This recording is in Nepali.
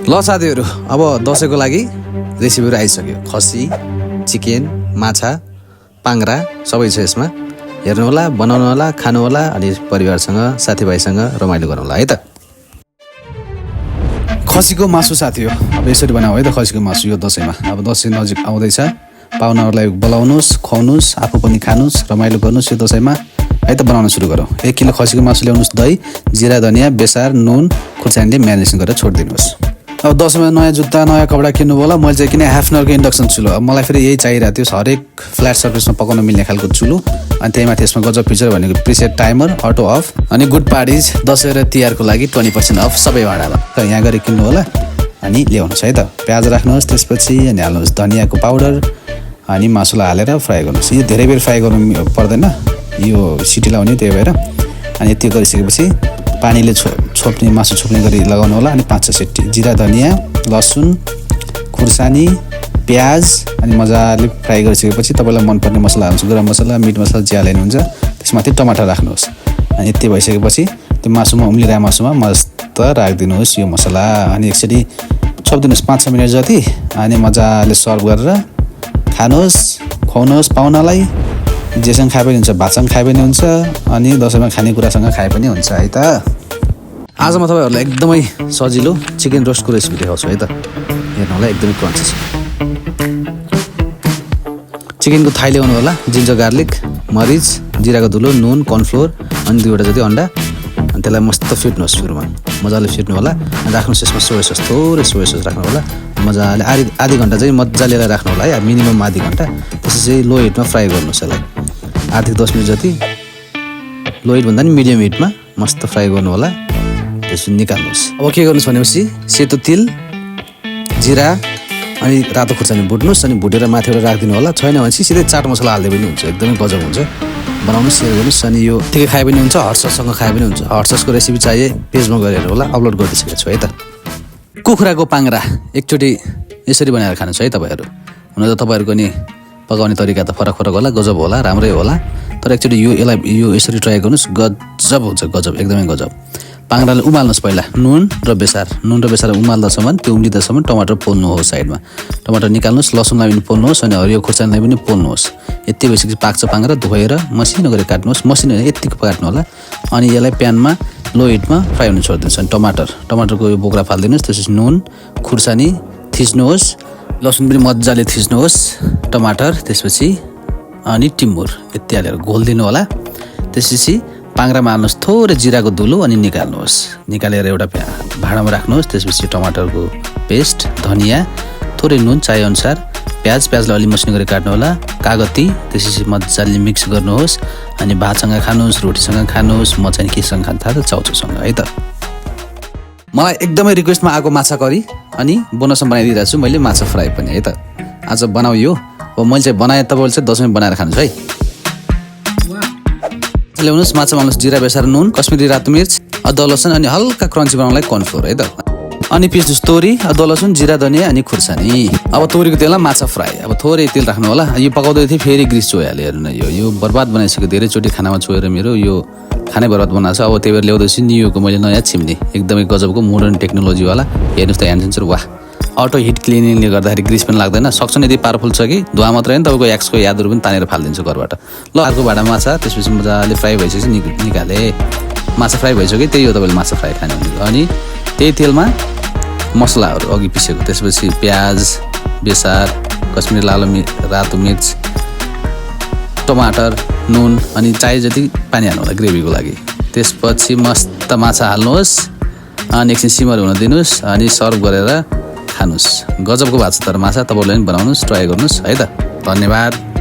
ल साथीहरु, अब दशैंको लागि रेसिपीहरु आइसक्यो। खसी, चिकन, माछा, पाङ्ग्रा सबै छ यसमा। हेर्नु होला, बनाउनु होला, खानु होला अनि परिवारसँग, साथीभाइसँग रमाइलो गर्नु होला है त। खसीको मासु साथी हो। अब यसरी बनाऊ है त खसीको मासु यो दशैंमा। अब दशैं नजिक आउँदैछ। पाहुनाहरुलाई बोलाउनुस्, खुवाउनुस्, आफू पनि खानुस्, रमाइलो गर्नुस् यो दशैंमा। है त बनाउन सुरु गरौँ। 1 किलो खसीको मासु ल्याउनुस्, दही, जिरा, धनिया, बेसार, नुन, खुर्सानीले म्यारिनेसन गरेर छोडिदिनुस्। अब दशैंमा नयाँ जुत्ता, नयाँ कपडा किन्नु होला। मैले चाहिँ किन हाफ एन आवरको इन्डक्सन चुलो। अब मलाई फेरि यही चाहिरहेको थियो, हरेक फ्ल्याट सर्फेसमा पकाउन मिल्ने खालको चुलो। अनि त्यहीमाथि यसमा गजब फिचर भनेको प्रिसेट टाइमर, अटो अफ अनि गुड पार्टिज दशैं र तिहारको लागि 20% अफ सबै भाडामा। त यहाँ गएर किन्नु होला अनि ल्याउनुहोस् है त। प्याज राख्नुहोस्, त्यसपछि अनि हाल्नुहोस् धनियाको पाउडर अनि मासुलाई हालेर फ्राई गर्नुहोस्। यो धेरै बेर फ्राई गर्नु पर्दैन, यो सिटी लाउने त्यही भएर। अनि यति गरिसकेपछि पानीले छोप्ने मासु छोप्ने गरी लगाउनु होला। अनि 5-6 सिटी जिरा, धनिया, लसुन, खुर्सानी, प्याज अनि मजाले फ्राई गरिसकेपछि तपाईलाई मनपर्ने मसला हाल्नुहोस्। गरम मसला, मिट मसला जे हाल्नुहुन्छ। त्यसमाथि टमाटर राख्नुहोस्। अनि यति भइसकेपछि त्यो मासुमा उम्लिरहेको मासुमा मस्त राखिदिनुहोस् यो मसला। अनि एकचोटि छोपिदिनुहोस् 5-6 मिनट जति। अनि मजाले सर्भ गरेर खानुहोस्, खुवाउनुहोस् पाहुनालाई। जेसँग खाए पनि हुन्छ, भातसँग खाए पनि हुन्छ अनि दशैंमा खानेकुरासँग खाए पनि हुन्छ है त। आज म तपाईहरुलाई एकदमै सजिलो चिकन रोस्टको रेसिपी देखाउँछु है त। हेर्नु होला, एकदमै क्रन्ची छ। चिकनको थाई ल्याउनु होला, जिन्जर गार्लिक, मरिच, जिराको धुलो, नुन, कर्नफ्लोर अनि 2वटा जति अन्डा। अनि त्यसलाई मस्त फिट्नुहोस्। सुरुमा मजाले फिट्नु होला। अनि राख्नुहोस् यसमा सोया सस, थोरै सोया सस राख्नु होला। मजाले आधी घन्टा चाहिँ मजाले राख्नु होला है, मिनिमम आधी घन्टा। त्यसपछि लो हिटमा फ्राई गर्नुहोस् यसलाई 8-10 मिनट जति। लो हिट भन्दा नि मिडियम हिटमा मस्त फ्राई गर्नु होला। त्यसपछि निकाल्नुहोस्। अब के गर्नुहोस् भनेपछि सेतो तिल, जिरा अनि रातो खुर्सानी भुट्नुहोस्। अनि भुटेर माथिबाट राखिदिनु होला। छैन भने सिधै चाट मसला हाल्दै पनि हुन्छ, एकदमै गजब हुन्छ। बनाउनुहोस्, सेयर गर्नुहोस्। अनि यो ठिकै खाए पनि हुन्छ, हट सससँग खाए पनि हुन्छ। हट ससको रेसिपी चाहिए पेजमा गएर होला, अपलोड गरिसकेको छु है त। कुखुराको पाङ्ग्रा एकचोटि यसरी बनाएर खानुहोस् है तपाईहरु। हुन त तपाईहरुको नि पकाउने तरिका त फरक होला, गजब होला, राम्रै होला। तर एकचोटि यो यसरी ट्राई गर्नुहोस्, गजब हुन्छ, गजब, एकदमै गजब। पाङ्ग्राले उमाल्नुहोस् पहिला नुन र बेसार उमाल्दासम्म, त्यो उम्लिदासम्म टमाटर पोल्नुहोस् साइडमा। टमाटर निकाल्नुहोस्, लसुनलाई पनि पोल्नुहोस् अनि हरियो खुर्सानीलाई पनि पोल्नुहोस्। यति भइसकेपछि पाक्छ पाङ्ग्रा, धोएर मसिनो गरी काट्नुहोस्। मसिनो यतिको काट्नु होला। अनि यसलाई प्यानमा लो हिटमा फ्राई हुन छोडिदिनुहोस्। अनि टमाटरको यो बोक्रा फालिदिनुहोस्। त्यसपछि नुन, खुर्सानी थिच्नुहोस्, लसुन पनि मजाले थिच्नुहोस्, टमाटर, त्यसपछि अनि टिमुर यति हालेर घोलिदिनु होला। त्यसपछि पाङ्ग्रामा हाल्नुहोस् थोरै जिराको धुलो अनि निकाल्नुहोस्। निकालेर एउटा भाँडामा राख्नुहोस्। त्यसपछि टमाटरको पेस्ट, धनिया, थोरै नुन चाहे अनुसार, प्याजलाई अलि मसिनो गरी काट्नु होला, कागती, त्यसपछि मजाले मिक्स गर्नुहोस्। अनि भातसँग खानुहोस्, रोटीसँग खानुहोस्, म चाहिँ केसँग खान थाहा त चाउचाउसँग है त। मलाई एकदमै रिक्वेस्टमा आएको माछा करी अनि बोनसमा बनाइदिइरहेको छु मैले माछा फ्राई पनि है त। आज बनाऊ यो। अब मैले चाहिँ बनाएँ, तपाईँले चाहिँ दशैंमा बनाएर खानुहोस् है। ल्याउनुहोस्, माछा हाल्नुहोस्, जिरा, बेसार, नुन, कश्मिरी रातो मिर्च, अदुवा लसुन अनि हल्का क्रन्ची बनाउनलाई कर्नफ्लोर है त। अनि पिस्नुहोस् तोरी, अदुवा लसुन, जिरा, धनिया अनि खुर्सानी। अब तोरीको तेलमा माछा फ्राई। अब थोरै तेल राख्नु होला। यो पकाउँदै थिएँ फेरि ग्रिस चोइहाल्यो। हेर्नु न, यो बर्बाद बनाइसक्यो। धेरैचोटि खानामा चोएर मेरो यो खानै बर्बाद बनाएको छ। अब त्यही भएर ल्याउँदैछु नियोको मैले नयाँ चिम्नी, एकदमै गजबको मोडर्न टेक्नोलोजीवाला। हेर्नुहोस् त, ह्यान्ड सेन्सर, वाह। अटो हिट क्लिनिङले गर्दाखेरि ग्रिस पनि लाग्दैन। सक्सन यदि पावरफुल छ कि धुवा मात्रै होइन, तपाईँको एक्सको यादहरू पनि तानेर फालिदिन्छ घरबाट। ल अर्को भाँडा माछा, त्यसपछि मजाले फ्राई भइसकेपछि निकाले। माछा फ्राई भइसक्यो, त्यही हो तपाईँले माछा फ्राई खाने भनेको। अनि त्यही तेलमा मसलाहरू अघि पिसेको, त्यसपछि प्याज, बेसार, कश्मिरी रातो मिर्च, टमाटर, नुन अनि चाहे जति पानी हाल्नु होला ग्रेभीको लागि। त्यसपछि मस्त माछा हाल्नुहोस् अनि एकछिन सिमर हुन दिनुहोस् अनि सर्भ गरेर खानुहोस्। गजबको भएको छ तर माछा। तपाईँले पनि बनाउनुहोस्, ट्राई गर्नुहोस् है त। धन्यवाद।